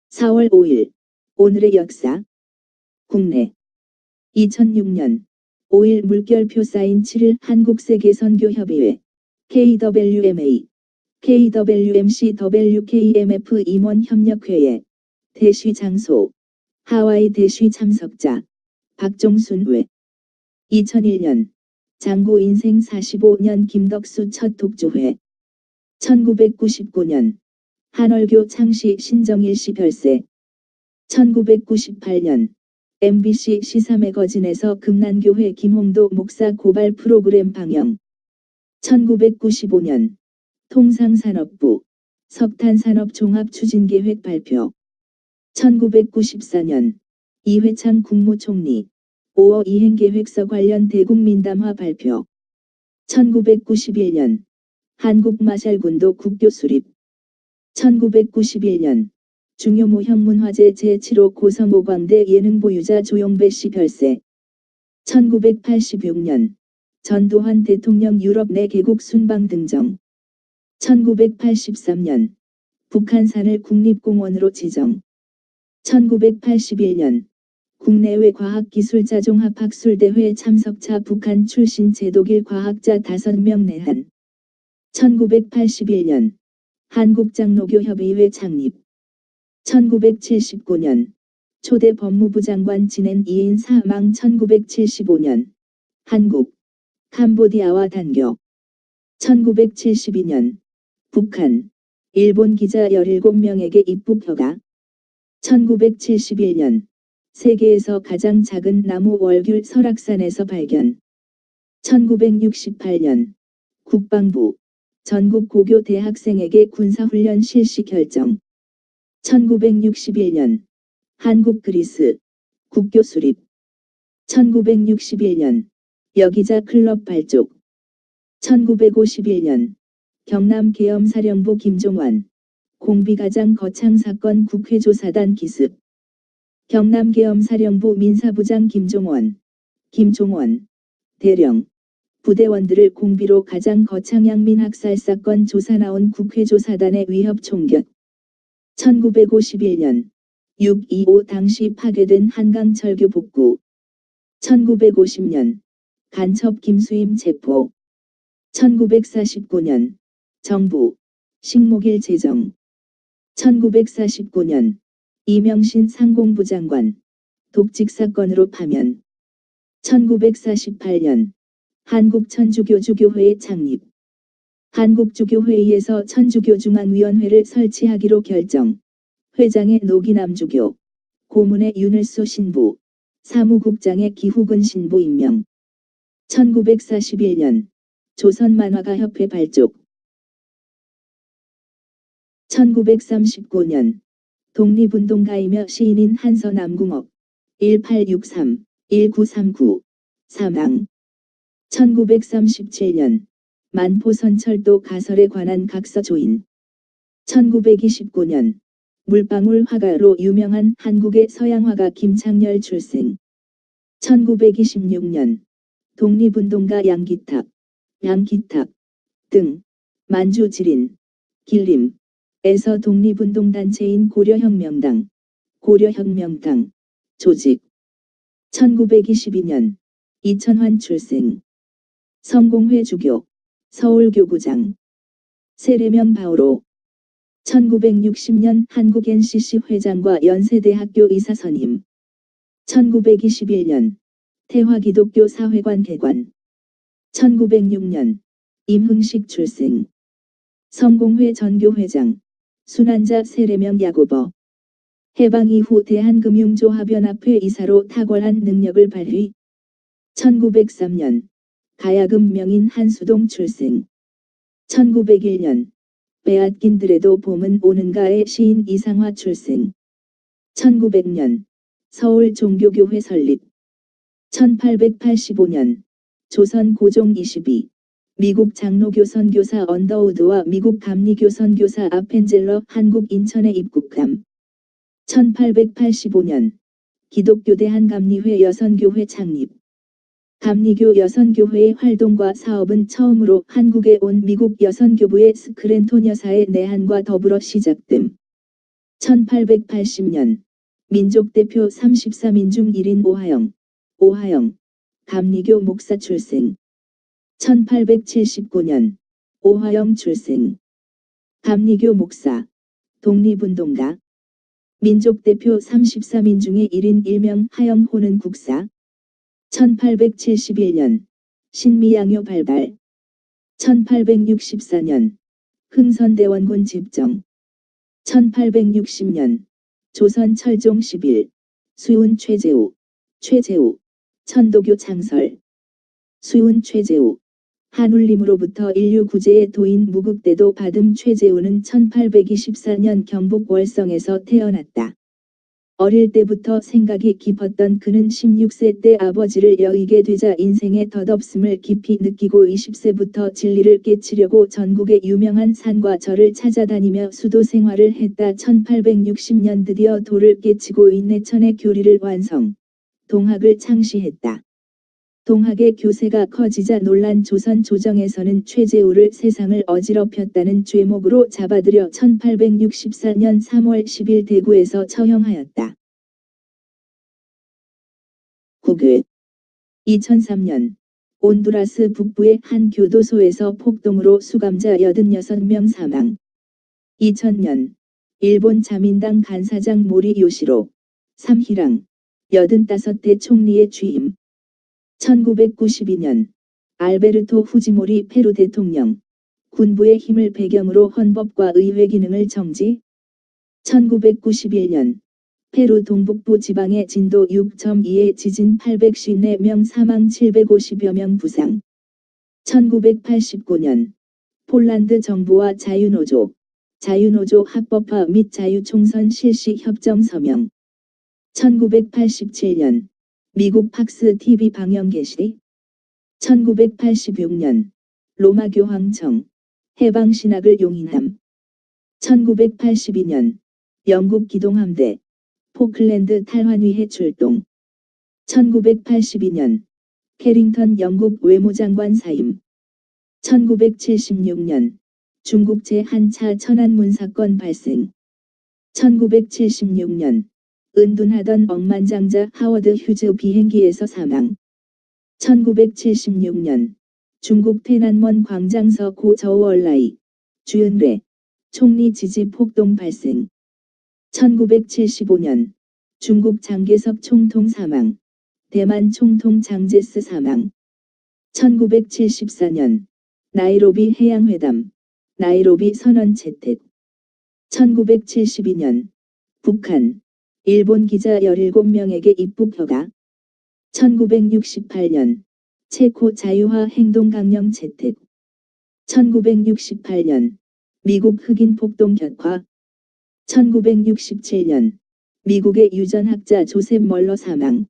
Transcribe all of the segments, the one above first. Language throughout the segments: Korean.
4월 5일 오늘의 역사 국내 2006년 5일 물결표 사인 7일 한국세계선교협의회 KWMA, KWMC, WKMF 임원협력회의 대시 장소 하와이 대시 참석자 박종순 외 2001년 장고 인생 45년 김덕수 첫 독주회 1999년 한월교 창시 신정일씨 별세 1998년 MBC 시사매거진에서 금난교회 김홍도 목사 고발 프로그램 방영 1995년 통상산업부 석탄산업종합추진계획 발표 1994년 이회창 국무총리 5억 이행계획서 관련 대국민담화 발표 1991년 한국마샬군도 국교 수립 1991년 중요모형문화재 제7호 고성오광대 예능보유자 조용배씨 별세 1986년 전두환 대통령 유럽 내 개국 순방 등정 1983년 북한산을 국립공원으로 지정 1981년 국내외 과학기술자종합학술대회 참석자 북한 출신 제독일 과학자 5명 내한 1981년 한국장로교협의회 창립 1979년 초대 법무부 장관 지낸 2인 사망 1975년 한국 캄보디아와 단교 1972년 북한 일본 기자 17명에게 입국 허가 1971년 세계에서 가장 작은 나무 월귤 설악산에서 발견 1968년 국방부 전국 고교 대학생에게 군사훈련 실시 결정 1961년 한국 그리스 국교 수립 1961년 여기자 클럽 발족 1951년 경남 계엄사령부 김종환 공비가장 거창 사건 국회조사단 기습 경남 계엄사령부 민사부장 김종원 대령 부대원들을 공비로 가장 거창 양민 학살 사건 조사 나온 국회조사단의 위협 총격 1951년 6.25 당시 파괴된 한강철교 복구 1950년 간첩 김수임 체포 1949년 정부 식목일 제정 1949년 이명신 상공부 장관 독직 사건으로 파면 1948년 한국천주교주교회의 창립 한국주교회의에서 천주교중앙위원회를 설치하기로 결정 회장의 노기남주교 고문의 윤을수 신부 사무국장의 기후근 신부 임명 1941년 조선만화가협회 발족 1939년 독립운동가이며 시인인 한서 남궁옥 1863-1939 사망 1937년 만포선철도 가설에 관한 각서 조인 1929년 물방울 화가로 유명한 한국의 서양화가 김창렬 출생 1926년 독립운동가 양기탁 등 만주 지린 길림에서 독립운동단체인 고려혁명당 조직 1922년 이천환 출생 성공회 주교 서울교구장 세례명 바오로 1960년 한국 NCC 회장과 연세대학교 이사 선임 1921년 태화기독교 사회관 개관 1906년 임흥식 출생 성공회 전교회장 순환자 세례명 야고보 해방 이후 대한금융조합연합회 이사로 탁월한 능력을 발휘 1903년 가야금 명인 한수동 출생 1901년 빼앗긴들에도 봄은 오는가의 시인 이상화 출생 1900년 서울 종교교회 설립 1885년 조선 고종 22 미국 장로교 선교사 언더우드와 미국 감리교 선교사 아펜젤러 한국 인천에 입국함 1885년 기독교 대한감리회 여선교회 창립 감리교 여선교회의 활동과 사업은 처음으로 한국에 온 미국 여선교부의 스크랜톤 여사의 내한과 더불어 시작됨. 1880년 민족대표 34민 중 1인 오하영 감리교 목사 출생. 1879년 오하영 출생. 감리교 목사, 독립운동가. 민족대표 34민 중에 1인 일명 하영호는 국사. 1871년 신미양요 발발. 1864년 흥선대원군 집정. 1860년 조선 철종 10일 수훈 최재우, 천도교 창설. 수훈 최재우, 한울림으로부터 인류 구제의 도인 무국대도 받음. 최재우는 1824년 경북 월성에서 태어났다. 어릴 때부터 생각이 깊었던 그는 16세 때 아버지를 여의게 되자 인생의 덧없음을 깊이 느끼고 20세부터 진리를 깨치려고 전국의 유명한 산과 절을 찾아다니며 수도 생활을 했다. 1860년 드디어 도를 깨치고 인내천의 교리를 완성, 동학을 창시했다. 동학의 교세가 커지자 놀란 조선 조정에서는 최재우를 세상을 어지럽혔다는 죄목으로 잡아들여 1864년 3월 10일 대구에서 처형하였다. 후그 2003년 온두라스 북부의 한 교도소에서 폭동으로 수감자 86명 사망. 2000년 일본 자민당 간사장 모리 요시로 3희랑 85대 총리의 취임. 1992년 알베르토 후지모리 페루 대통령, 군부의 힘을 배경으로 헌법과 의회 기능을 정지. 1991년 페루 동북부 지방의 진도 6.2의 지진 854명 사망 750여 명 부상. 1989년 폴란드 정부와 자유노조 합법화 및 자유총선 실시 협정 서명. 1987년 미국 팍스 TV 방영 개시. 1986년 로마 교황청 해방신학을 용인함. 1982년 영국 기동함대 포클랜드 탈환위해 출동. 1982년 캐링턴 영국 외무장관 사임. 1976년 중국 제1차 천안문 사건 발생. 1976년 은둔하던 억만장자 하워드 휴즈 비행기에서 사망. 1976년 중국天安門 광장서 고 저우얼라이 주은래 총리 지지 폭동 발생. 1975년 중국 장개석 총통 사망. 대만 총통 장제스 사망. 1974년 나이로비 해양회담, 나이로비 선언 채택. 1972년 북한, 일본 기자 17명에게 입국 허가. 1968년 체코 자유화 행동 강령 채택. 1968년 미국 흑인 폭동 격화. 1967년 미국의 유전학자 조셉 멀러 사망.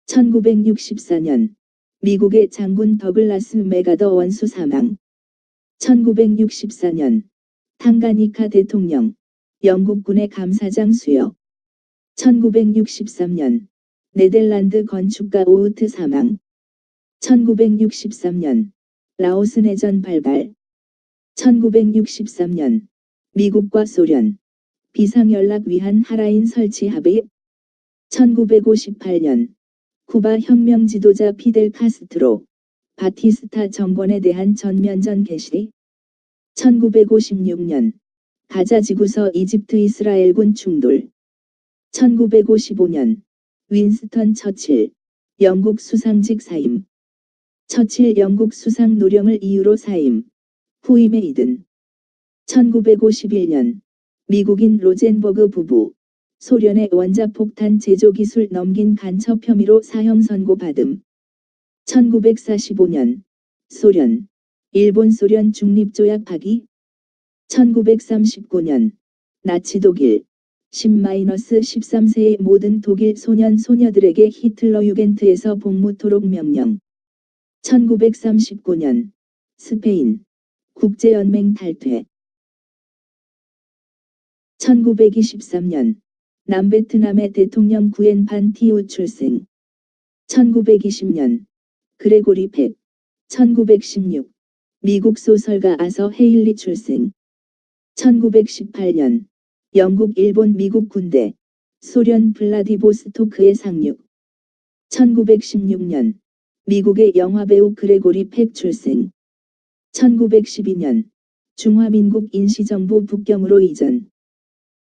1964년 미국의 장군 더글라스 메가더 원수 사망. 1964년 탕가니카 대통령, 영국군의 감사장 수여. 1963년 네덜란드 건축가 오우트 사망. 1963년 라오스 내전 발발. 1963년 미국과 소련 비상연락 위한 하라인 설치 합의. 1958년 쿠바 혁명 지도자 피델 카스트로 바티스타 정권에 대한 전면전 개시. 1956년 가자 지구서 이집트 이스라엘군 충돌. 1955년 윈스턴 처칠 영국 수상직 사임. 처칠 영국 수상 노령을 이유로 사임. 후임에 이든. 1951년 미국인 로젠버그 부부 소련의 원자폭탄 제조 기술 넘긴 간첩 혐의로 사형 선고받음. 1945년 소련, 일본 소련 중립조약 파기. 1939년 나치 독일 10-13세의 모든 독일 소년 소녀들에게 히틀러 유겐트에서 복무토록 명령. 1939년 스페인 국제연맹 탈퇴. 1923년 남베트남의 대통령 구엔 반 티우 출생. 1920년 그레고리 백. 1916 미국 소설가 아서 헤일리 출생. 1918년 영국, 일본, 미국 군대, 소련 블라디보스토크에 상륙. 1916년 미국의 영화배우 그레고리 팩 출생. 1912년 중화민국 인시정부 북경으로 이전.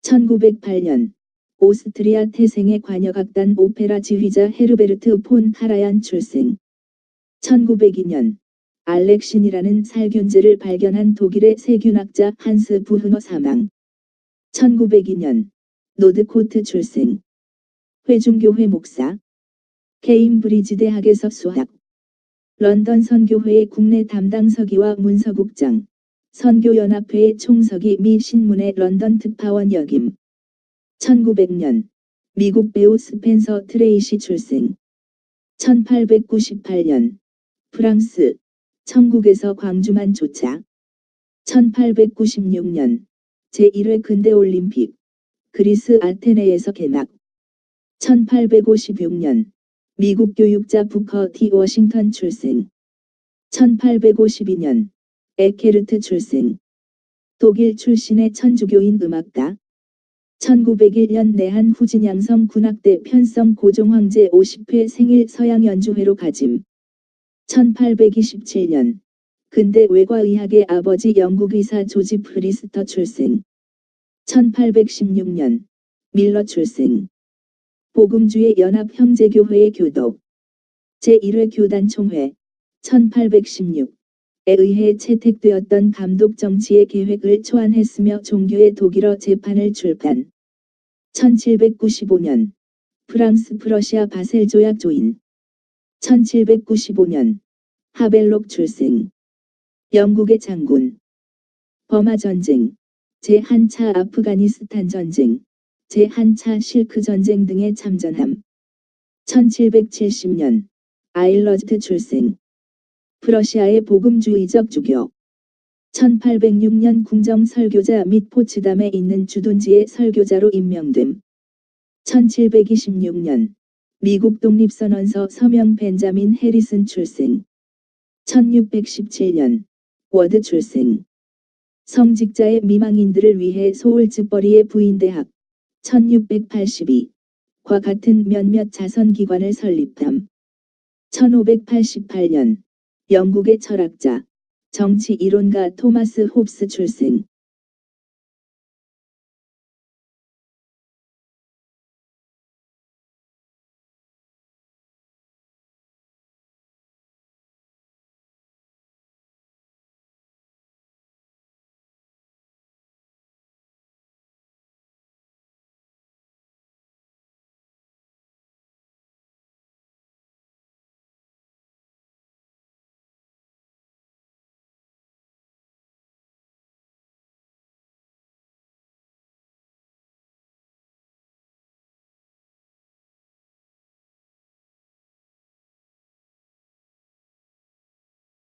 1908년 오스트리아 태생의 관여악단 오페라 지휘자 헤르베르트 폰 카라얀 출생. 1902년 알렉신이라는 살균제를 발견한 독일의 세균학자 한스 부흐너 사망. 1902년 노드코트 출생. 회중교회 목사. 케임브리지 대학에서 수학. 런던 선교회의 국내 담당 서기와 문서국장. 선교연합회의 총서기 미 신문의 런던 특파원 역임. 1900년 미국 배우 스펜서 트레이시 출생. 1898년 프랑스 천국에서 광주만 조차. 1896년 제1회 근대올림픽 그리스 아테네에서 개막. 1856년 미국 교육자 부커 T 워싱턴 출생. 1852년 에케르트 출생. 독일 출신의 천주교인 음악가. 1901년 내한 후진양성 군악대 편성 고종황제 50회 생일 서양 연주회로 가짐. 1827년 근대 외과의학의 아버지 영국 의사 조지 프리스터 출생. 1816년 밀러 출생. 복음주의 연합 형제교회의 교독. 제1회 교단총회 1816에 의해 채택되었던 감독 정치의 계획을 초안했으며 종교의 독일어 재판을 출판. 1795년 프랑스 프러시아 바셀 조약 조인. 1795년 하벨록 출생. 영국의 장군. 버마 전쟁, 제1차 아프가니스탄 전쟁, 제1차 실크 전쟁 등에 참전함. 1770년 아일러즈트 출생. 프러시아의 복음주의적 주교. 1806년 궁정 설교자 및 포츠담에 있는 주둔지의 설교자로 임명됨. 1726년 미국 독립선언서 서명 벤자민 해리슨 출생. 1617년 워드 출생. 성직자의 미망인들을 위해 소울즈버리의 부인대학 1682과 같은 몇몇 자선기관을 설립함. 1588년 영국의 철학자, 정치 이론가 토마스 홉스 출생.